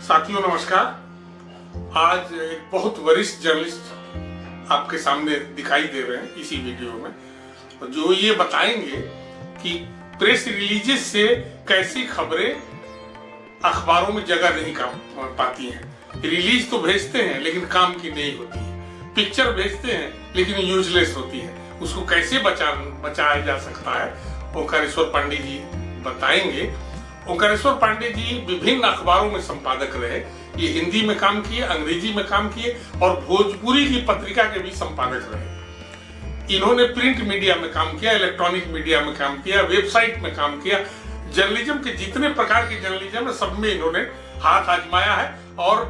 साथियों नमस्कार। आज एक बहुत वरिष्ठ जर्नलिस्ट आपके सामने दिखाई दे रहे हैं इसी वीडियो में, जो ये बताएंगे कि प्रेस रिलीजेस से कैसी खबरें अखबारों में जगह नहीं पाती हैं। रिलीज तो भेजते हैं लेकिन काम की नहीं होती है, पिक्चर भेजते हैं लेकिन यूजलेस होती है। उसको कैसे बचाया जा सकता है, ओंकारेश्वर पांडे जी बताएंगे। ओंकारेश्वर पांडे जी विभिन्न अखबारों में संपादक रहे। ये हिंदी में काम किए, अंग्रेजी में काम किए और भोजपुरी की पत्रिका के भी संपादक रहे। इन्होंने प्रिंट मीडिया में काम किया, इलेक्ट्रॉनिक मीडिया में काम किया, वेबसाइट में काम किया। जर्नलिज्म के जितने प्रकार के जर्नलिज्म है सब में इन्होंने हाथ आजमाया है और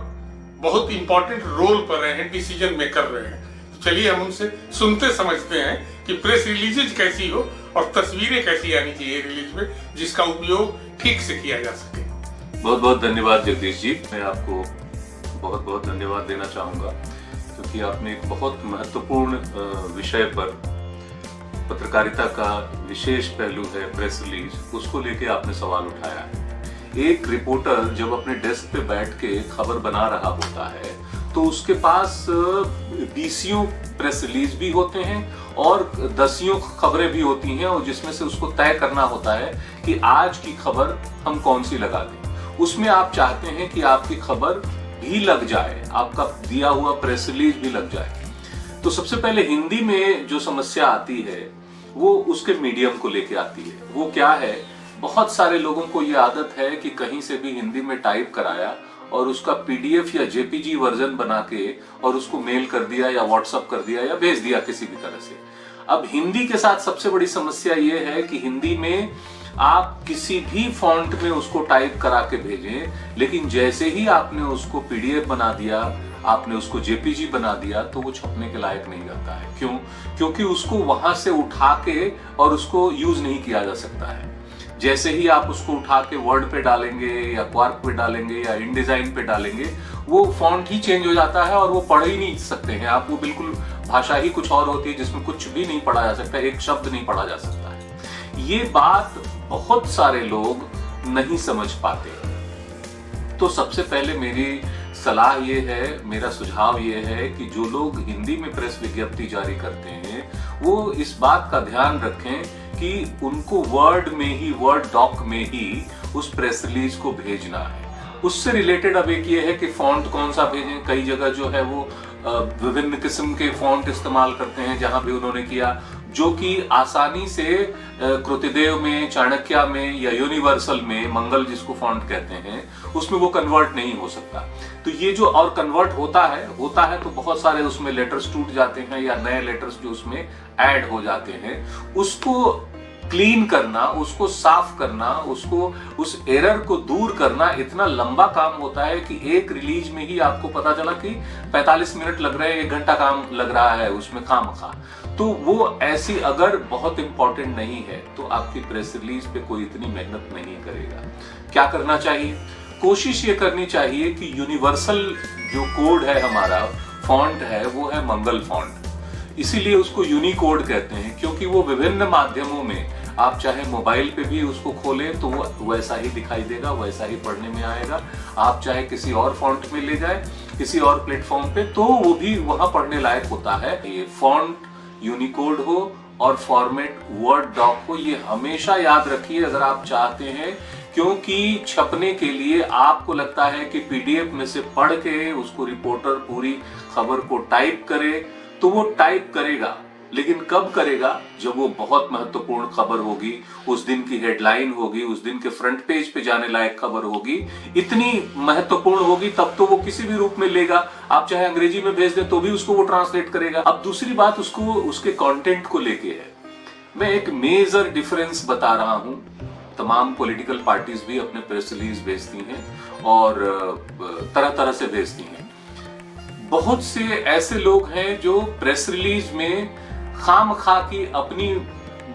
बहुत इंपॉर्टेंट रोल पर रहे हैं, डिसीजन मेकर रहे हैं। तो चलिए हम उनसे सुनते समझते हैं कि प्रेस रिलीजेज कैसी हो और तस्वीरें कैसी आनी चाहिए रिलीज में, जिसका उपयोग ठीक से किया जा सके। बहुत बहुत धन्यवाद जगदीश जी। मैं आपको बहुत बहुत धन्यवाद देना चाहूँगा क्योंकि आपने एक बहुत महत्वपूर्ण विषय पर, पत्रकारिता का विशेष पहलू है प्रेस रिलीज, उसको लेके आपने सवाल उठाया है। एक रिपोर्टर जब अपने डेस्क पे बैठ के खबर बना रहा होता है तो उसके पास 20 प्रेस रिलीज भी होते हैं और 10 खबरें भी होती हैं, और जिसमें से उसको तय करना होता है कि आज की खबर हम कौन सी लगा दें। उसमें आप चाहते हैं कि आपकी खबर भी लग जाए, आपका दिया हुआ प्रेस रिलीज भी लग जाए। तो सबसे पहले हिंदी में जो समस्या आती है वो उसके मीडियम को लेके आती है। वो क्या है, बहुत सारे लोगों को ये आदत है कि कहीं से भी हिंदी में टाइप कराया और उसका पीडीएफ या जेपीजी वर्जन बना के और उसको मेल कर दिया या व्हाट्सएप कर दिया या भेज दिया किसी भी तरह से। अब हिंदी के साथ सबसे बड़ी समस्या ये है कि हिंदी में आप किसी भी फॉन्ट में उसको टाइप करा के भेजें, लेकिन जैसे ही आपने उसको पीडीएफ बना दिया, आपने उसको जेपीजी बना दिया, तो वो छपने के लायक नहीं रहता है। क्यों? क्योंकि उसको वहां से उठा के और उसको यूज नहीं किया जा सकता है। जैसे ही आप उसको उठा के वर्ड पे डालेंगे या क्वार्क पे डालेंगे या इनडिजाइन पे डालेंगे, वो फॉन्ट ही चेंज हो जाता है और वो पढ़ ही नहीं सकते हैं आप। वो बिल्कुल भाषा ही कुछ और होती है जिसमें कुछ भी नहीं पढ़ा जा सकता, एक शब्द नहीं पढ़ा जा सकता है। ये बात बहुत सारे लोग नहीं समझ पाते। तो सबसे पहले मेरी सलाह ये है, मेरा सुझाव ये है कि जो लोग हिंदी में प्रेस विज्ञप्ति जारी करते हैं वो इस बात का ध्यान रखें कि उनको वर्ड में ही, वर्ड डॉक में ही उस प्रेस रिलीज को भेजना है। उससे रिलेटेड अब एक ये है कि फॉन्ट कौन सा भेजें। कई जगह जो है वो विभिन्न किस्म के फॉन्ट इस्तेमाल करते हैं, जहां भी उन्होंने किया, जो कि आसानी से कृतिदेव में, चाणक्य में या यूनिवर्सल में, मंगल जिसको फॉन्ट कहते हैं, उसमें वो कन्वर्ट नहीं हो सकता। तो ये जो और कन्वर्ट होता है तो बहुत सारे उसमें लेटर्स टूट जाते हैं या नए लेटर्स जो उसमें ऐड हो जाते हैं। उसको क्लीन करना, उसको साफ करना, उसको उस एरर को दूर करना इतना लंबा काम होता है कि एक रिलीज में ही आपको पता चला कि 45 मिनट लग रहे हैं, 1 घंटा काम लग रहा है उसमें खामखा। तो वो ऐसी अगर बहुत इंपॉर्टेंट नहीं है तो आपकी प्रेस रिलीज पे कोई इतनी मेहनत नहीं करेगा। क्या करना चाहिए? कोशिश ये करनी चाहिए कि यूनिवर्सल जो कोड है हमारा, फॉन्ट है, वो है मंगल फॉन्ट। इसीलिए उसको यूनिकोड कहते हैं क्योंकि वो विभिन्न माध्यमों में, आप चाहे मोबाइल पे भी उसको खोलें तो वो वैसा ही दिखाई देगा, वैसा ही पढ़ने में आएगा। आप चाहे किसी और फॉन्ट में ले जाए, किसी और प्लेटफॉर्म पे, तो वो भी वहां पढ़ने लायक होता है। ये फॉन्ट यूनिकोड हो और फॉर्मेट वर्ड डॉक हो, ये हमेशा याद रखिए अगर आप चाहते हैं। क्योंकि छपने के लिए आपको लगता है कि पीडीएफ में से पढ़ के उसको रिपोर्टर पूरी खबर को टाइप करे, तो वो टाइप करेगा, लेकिन कब करेगा? जब वो बहुत महत्वपूर्ण खबर होगी, उस दिन की हेडलाइन होगी, उस दिन के फ्रंट पेज पे जाने लायक खबर होगी, इतनी महत्वपूर्ण होगी, तब तो वो किसी भी रूप में लेगा। आप चाहे अंग्रेजी में भेज दें तो भी उसको वो ट्रांसलेट करेगा। अब दूसरी बात उसको, उसके कंटेंट को लेके है। मैं एक मेजर डिफरेंस बता रहा हूं। तमाम पॉलिटिकल पार्टीज भी अपने प्रेस रिलीज भेजती हैं और तरह तरह से भेजती हैं। बहुत से ऐसे लोग हैं जो प्रेस रिलीज में खामखा की अपनी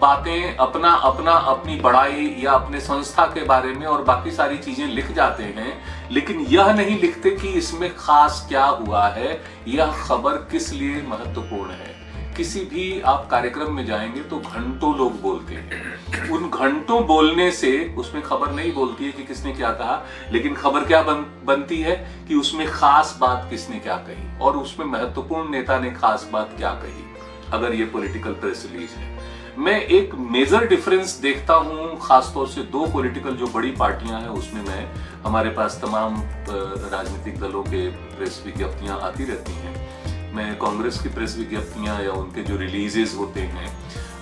बातें, अपनी बड़ाई या अपने संस्था के बारे में और बाकी सारी चीजें लिख जाते हैं, लेकिन यह नहीं लिखते कि इसमें खास क्या हुआ है, यह खबर किस लिए महत्वपूर्ण है। किसी भी आप कार्यक्रम में जाएंगे तो घंटों लोग बोलते हैं। उन घंटों बोलने से उसमें खबर नहीं बोलती है कि किसने क्या कहा, लेकिन खबर क्या बनती है कि उसमें खास बात किसने क्या कही और उसमें महत्वपूर्ण नेता ने खास बात क्या कही, अगर ये पॉलिटिकल प्रेस रिलीज है। मैं एक मेजर डिफरेंस देखता हूं, खासतौर से दो पॉलिटिकल जो बड़ी पार्टियां हैं उसमें मैं, हमारे पास तमाम राजनीतिक दलों के प्रेस विज्ञप्तियां आती रहती हैं। मैं कांग्रेस की प्रेस विज्ञप्तियां या उनके जो रिलीजेस होते हैं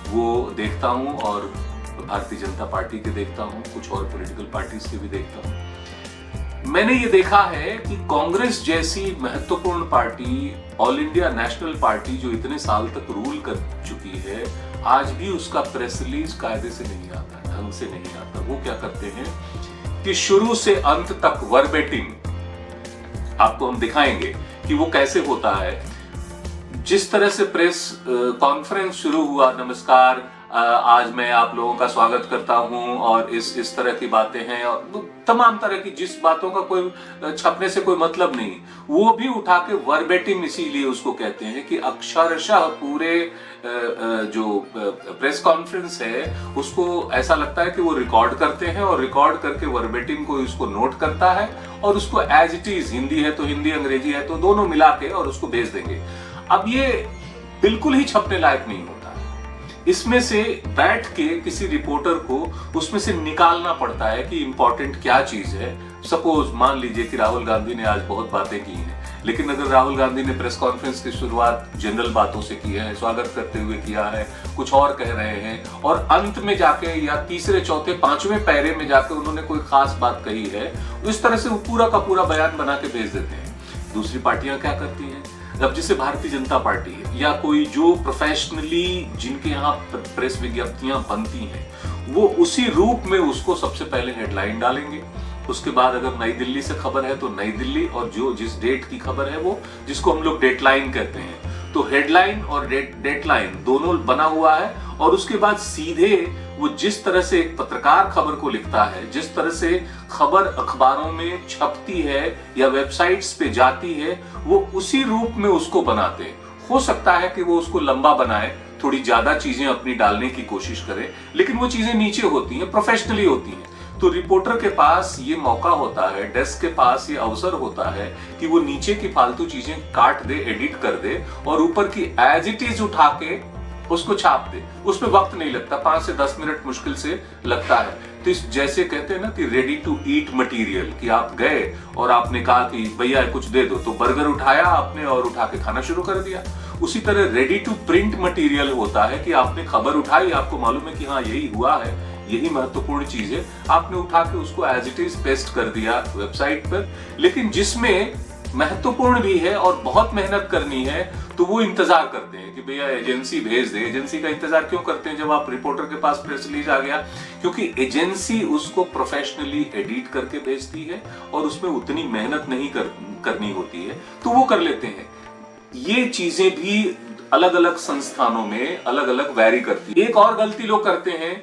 वो देखता हूं, और भारतीय जनता पार्टी के देखता हूं, कुछ और पॉलिटिकल पार्टीज के भी देखता हूं। मैंने ये देखा है कि कांग्रेस जैसी महत्वपूर्ण party, all India national party जो इतने साल तक रूल कर चुकी है, आज भी उसका प्रेस रिलीज कायदे से नहीं आता, ढंग से नहीं आता। वो क्या करते हैं कि शुरू से अंत तक वर्बेटिम आपको हम दिखाएंगे कि वो कैसे होता है। जिस तरह से प्रेस कॉन्फ्रेंस शुरू हुआ, नमस्कार, आज मैं आप लोगों का स्वागत करता हूं और इस तरह की बातें हैं, और तमाम तरह की जिस बातों का कोई छपने से कोई मतलब नहीं, वो भी उठा के वर्बेटिम इसीलिए उसको कहते हैं कि अक्षरशः पूरे जो प्रेस कॉन्फ्रेंस है उसको ऐसा लगता है कि वो रिकॉर्ड करते हैं, और रिकॉर्ड करके वर्बेटिम को उसको नोट करता है और उसको एज इट इज, हिंदी है तो हिंदी, अंग्रेजी है तो दोनों मिला के और उसको भेज देंगे। अब ये बिल्कुल ही छपने लायक नहीं होता है। इसमें से बैठ के किसी रिपोर्टर को उसमें से निकालना पड़ता है कि इंपॉर्टेंट क्या चीज है। सपोज मान लीजिए कि राहुल गांधी ने आज बहुत बातें की हैं, लेकिन अगर राहुल गांधी ने प्रेस कॉन्फ्रेंस की शुरुआत जनरल बातों से की है, स्वागत करते हुए किया है, कुछ और कह रहे हैं, और अंत में जाके या तीसरे, चौथे, पांचवें पैरे में जाके उन्होंने कोई खास बात कही है, इस तरह से वो पूरा का पूरा बयान बना के भेज देते हैं। दूसरी पार्टियां क्या करती हैं, अब जैसे भारतीय जनता पार्टी है या कोई जो प्रोफेशनली जिनके यहाँ प्रेस विज्ञप्तियां बनती हैं, वो उसी रूप में उसको सबसे पहले हेडलाइन डालेंगे। उसके बाद अगर नई दिल्ली से खबर है तो नई दिल्ली, और जो जिस डेट की खबर है वो, जिसको हम लोग डेटलाइन कहते हैं, तो हेडलाइन और डेटलाइन दोनों बना हुआ है। और उसके बाद सीधे वो जिस तरह से एक पत्रकार खबर को लिखता है, जिस तरह से खबर अखबारों में छपती है या वेबसाइट्स पे जाती है, वो उसी रूप में उसको बनाते हैं। हो सकता है कि वो उसको लंबा बनाए, थोड़ी ज्यादा चीजें अपनी डालने की कोशिश करे, लेकिन वो चीजें नीचे होती हैं, प्रोफेशनली होती हैं। तो रिपोर्टर के पास ये मौका होता है, डेस्क के पास ये अवसर होता है कि वो नीचे की फालतू चीजें काट दे, एडिट कर दे, और ऊपर की एज इट इज उठा के उसको छाप दे। उसमें वक्त नहीं लगता, 5 से 10 मिनट मुश्किल से लगता है। तो इस जैसे कहते हैं ना कि रेडी टू ईट मटेरियल, कि आप गए और आपने कहा कि भैया कुछ दे दो, तो बर्गर उठाया आपने और उठा के खाना शुरू कर दिया। उसी तरह रेडी टू प्रिंट मटेरियल होता है कि आपने खबर उठाई, आपको मालूम है कि हाँ यही हुआ है, यही महत्वपूर्ण चीज है, आपने उठा के उसको एज इट इज पेस्ट कर दिया वेबसाइट पर। लेकिन जिसमें महत्वपूर्ण भी है और बहुत मेहनत करनी है, तो वो इंतजार करते हैं कि भैया एजेंसी भेज दे। एजेंसी का इंतजार क्यों करते हैं जब आप रिपोर्टर के पास प्रेस रिलीज आ गया? क्योंकि एजेंसी उसको प्रोफेशनली एडिट करके भेजती है और उसमें उतनी मेहनत नहीं करनी होती है, तो वो कर लेते हैं। ये चीजें भी अलग अलग संस्थानों में अलग अलग वैरी करती है। एक और गलती लोग करते हैं,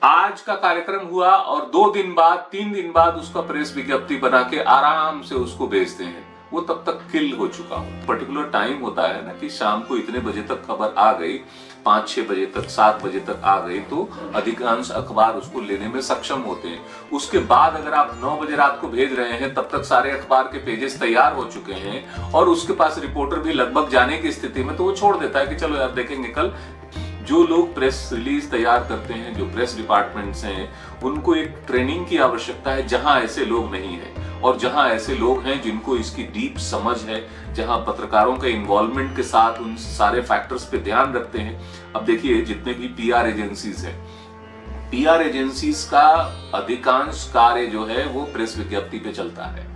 आज का कार्यक्रम हुआ और 2 दिन बाद, 3 दिन बाद उसका प्रेस विज्ञप्ति बना के आराम से उसको भेजते हैं। वो तब तक किल हो चुका हो। पर्टिकुलर टाइम होता है ना कि शाम को इतने बजे तक खबर आ गई, 5-6 बजे तक, 7 बजे तक आ गई, तो अधिकांश अखबार उसको लेने में सक्षम होते हैं। उसके बाद अगर आप 9 बजे रात को भेज रहे हैं, तब तक सारे अखबार के पेजेस तैयार हो चुके हैं और उसके पास रिपोर्टर भी लगभग जाने की स्थिति में, तो वो छोड़ देता है कि चलो यार देखेंगे कल। जो लोग प्रेस रिलीज तैयार करते हैं, जो प्रेस डिपार्टमेंट्स हैं, उनको एक ट्रेनिंग की आवश्यकता है जहां ऐसे लोग नहीं हैं, और जहां ऐसे लोग हैं जिनको इसकी डीप समझ है, जहां पत्रकारों के इन्वॉल्वमेंट के साथ उन सारे फैक्टर्स पे ध्यान रखते हैं। अब देखिए जितने भी पीआर एजेंसीज हैं, पीआर एजेंसीज का अधिकांश कार्य जो है वो प्रेस विज्ञप्ति पे चलता है।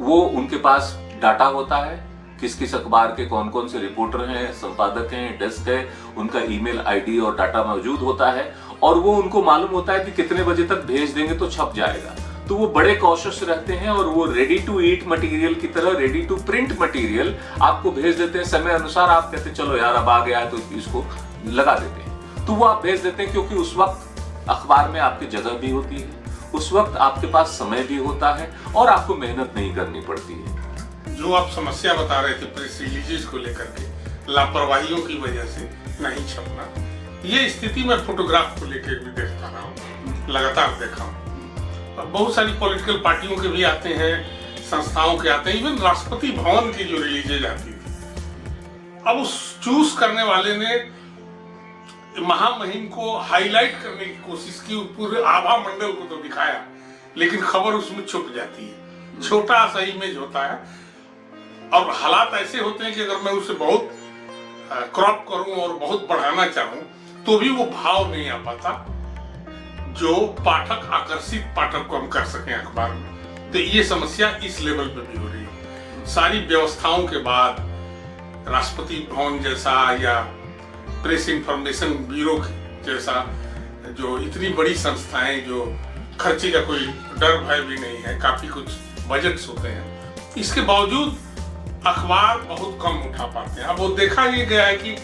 वो उनके पास डाटा होता है, किस किस अखबार के कौन कौन से रिपोर्टर हैं, संपादक हैं, डेस्क है, उनका ईमेल आईडी और डाटा मौजूद होता है, और वो उनको मालूम होता है कि कितने बजे तक भेज देंगे तो छप जाएगा। तो वो बड़े कॉशियस रहते हैं और वो रेडी टू ईट मटेरियल की तरह रेडी टू प्रिंट मटेरियल आपको भेज देते हैं समय अनुसार। आप कहते हैं चलो यार अब आ गया है तो इसको लगा देते हैं, तो वो आप भेज देते हैं, क्योंकि उस वक्त अखबार में आपकी जगह भी होती है, उस वक्त आपके पास समय भी होता है और आपको मेहनत नहीं करनी पड़ती है। जो आप समस्या बता रहे थे प्रेस रिलीजेस को लेकर के, लापरवाहियों की वजह से नहीं छपना। ये स्थिति मैं फोटोग्राफ को लेकर भी देखता रहा हूँ, लगातार देखा हूँ। बहुत सारी पॉलिटिकल पार्टियों के भी आते हैं, संस्थाओं के आते हैं, इवन राष्ट्रपति भवन की जो रिलीजेज आती थी, अब उस चूज करने वाले ने महामहिम को हाईलाइट करने की कोशिश की, पूरे आभा मंडल को तो दिखाया, लेकिन खबर उसमें छुप जाती है, छोटा सा इमेज होता है। और हालात ऐसे होते हैं कि अगर मैं उसे बहुत क्रॉप करूं और बहुत बढ़ाना चाहूं तो भी वो भाव नहीं आ पाता जो पाठक, आकर्षित पाठक को हम कर सकें अखबार में। तो ये समस्या इस लेवल पे भी हो रही है। सारी व्यवस्थाओं के बाद राष्ट्रपति भवन जैसा या प्रेस इंफॉर्मेशन ब्यूरो जैसा जो इतनी बड़ी संस्थाएं, जो खर्चे का कोई डर भय भी नहीं है, काफी कुछ बजट्स होते हैं, इसके बावजूद अखबार बहुत कम उठा पाते हैं। अब वो देखा ये गया है कि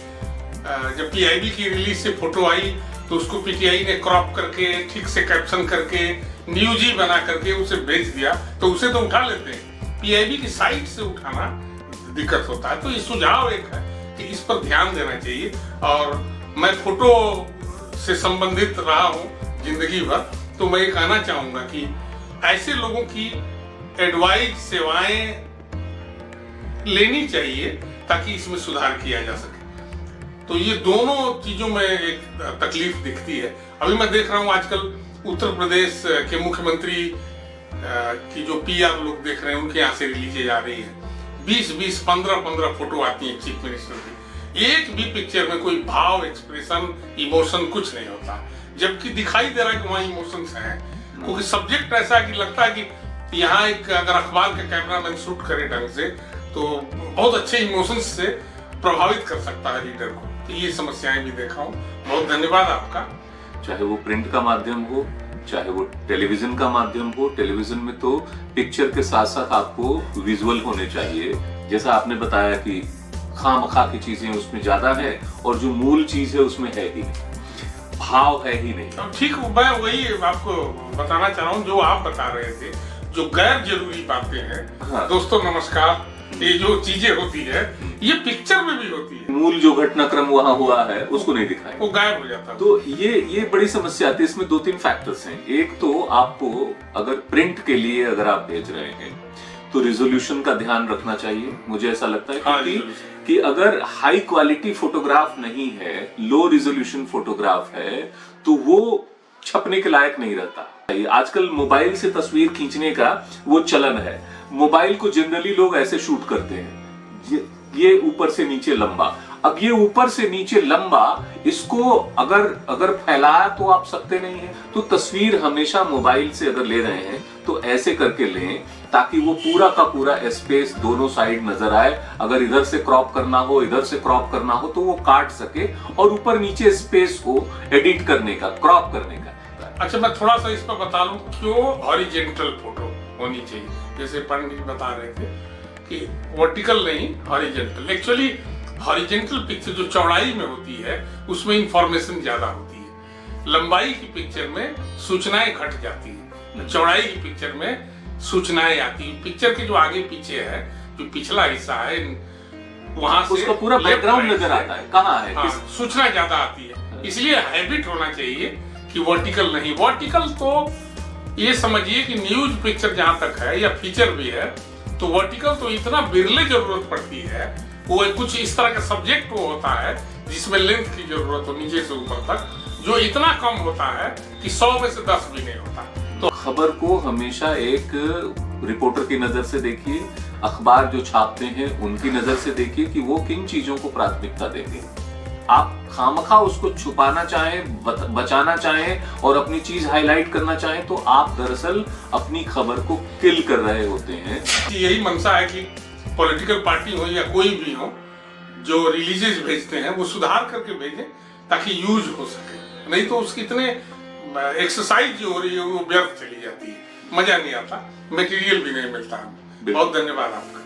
जब पीआईबी की रिलीज से फोटो आई तो उसको पीटीआई ने क्रॉप करके, ठीक से कैप्शन करके, न्यूज ही बना करके उसे भेज दिया, तो उसे तो उठा लेते हैं। पीआईबी की साइट से उठाना दिक्कत होता है। तो ये सुझाव एक है कि इस पर ध्यान देना चाहिए। और मैं फोटो से संबंधित रहा हूँ जिंदगी भर, तो मैं ये कहना चाहूंगा कि ऐसे लोगों की एडवाइस, सेवाएं लेनी चाहिए ताकि इसमें सुधार किया जा सके। तो ये दोनों चीजों में एक तकलीफ दिखती है। अभी मैं देख रहा हूँ आजकल उत्तर प्रदेश के मुख्यमंत्री की जो पीआर लोग देख रहे हैं, उनके यहाँ से रिलीजेज आ रही है, 20-20, 15-15 फोटो आती है चीफ मिनिस्टर की। एक भी पिक्चर में कोई भाव, एक्सप्रेशन, इमोशन कुछ नहीं होता, जबकि दिखाई दे रहा है कि वहाँ इमोशंस हैं। क्योंकि सब्जेक्ट ऐसा है कि लगता है कि यहाँ एक अगर अखबार का कैमरामैन शूट करे ढंग से तो बहुत अच्छे इमोशंस से प्रभावित कर सकता है रीडर को। तो ये समस्याएं भी देखा हूँ। बहुत धन्यवाद आपका। चाहे वो प्रिंट का माध्यम हो, चाहे वो टेलीविजन का माध्यम हो, टेलीविजन में तो पिक्चर के साथ साथ आपको विजुअल होने चाहिए। जैसा आपने बताया कि खामखा की चीजें उसमें ज्यादा है और जो मूल चीज है उसमें है ही नहीं, भाव है ही नहीं। ठीक, मैं वही आपको बताना चाह रहा हूँ जो आप बता रहे थे, जो गैर जरूरी बातें हैं। हाँ। दोस्तों नमस्कार, ये जो चीजें होती है ये पिक्चर में भी होती है, मूल जो घटनाक्रम वहाँ हुआ है उसको नहीं दिखाया, वो गायब हो जाता है। तो ये बड़ी समस्या आती है। इसमें 2-3 फैक्टर्स हैं। एक तो आपको अगर प्रिंट के लिए अगर आप भेज रहे हैं तो रिजोल्यूशन का ध्यान रखना चाहिए। मुझे ऐसा लगता है कि अगर हाई क्वालिटी फोटोग्राफ नहीं है, लो रिजोल्यूशन फोटोग्राफ है, तो वो छपने के लायक नहीं रहता। आजकल मोबाइल से तस्वीर खींचने का वो चलन है। मोबाइल को जनरली लोग ऐसे शूट करते हैं, ये ऊपर से नीचे लंबा। अब ये ऊपर से नीचे लंबा, इसको अगर फैलाया तो आप सकते नहीं है। तो तस्वीर हमेशा मोबाइल से अगर ले रहे हैं तो ऐसे करके लें ताकि वो पूरा का पूरा स्पेस दोनों साइड नजर आए। अगर इधर से क्रॉप करना हो, इधर से क्रॉप करना हो तो वो काट सके और ऊपर नीचे स्पेस हो एडिट करने का, क्रॉप करने का। अच्छा, मैं थोड़ा सा इस पर बता लूं क्यों हॉरिजेंटल फोटो होनी चाहिए। जैसे पंडित बता रहे थे कि वर्टिकल नहीं, हॉरिजेंटल। एक्चुअली हॉरिजेंटल पिक्चर जो चौड़ाई में होती है उसमें इंफॉर्मेशन ज्यादा होती है। लंबाई की पिक्चर में सूचनाएं घट जाती है, चौड़ाई की पिक्चर में सूचनाएं आती है। पिक्चर के जो आगे पीछे है, जो पिछला हिस्सा है, वहां से उसका पूरा बैकग्राउंड नजर आता है, कहाँ है, सूचना ज्यादा आती है। इसलिए हैबिट होना चाहिए कि वर्टिकल नहीं। वर्टिकल तो ये समझिए कि न्यूज पिक्चर जहां तक है या फीचर भी है तो वर्टिकल तो इतना बिरले जरूरत पड़ती है। वो कुछ इस तरह का सब्जेक्ट वो होता है जिसमें लेंथ की जरूरत हो नीचे से ऊपर तक, जो इतना कम होता है कि 100 में से 10 भी नहीं होता। तो खबर को हमेशा एक रिपोर्टर की नजर से देखिए, अखबार जो छापते हैं उनकी नजर से देखिए कि वो किन चीजों को प्राथमिकता देंगे। आप खामखा उसको छुपाना चाहें, बचाना चाहें और अपनी चीज हाईलाइट करना चाहें तो आप दरअसल अपनी खबर को किल कर रहे होते हैं। यही मंशा है कि पॉलिटिकल पार्टी हो या कोई भी हो, जो रिलीजेस भेजते हैं वो सुधार करके भेजें ताकि यूज हो सके। नहीं तो उसकी इतने एक्सरसाइज जो हो रही है वो व्यर्थ चली जाती है, मजा नहीं आता, मटेरियल भी नहीं मिलता। बहुत धन्यवाद आपका।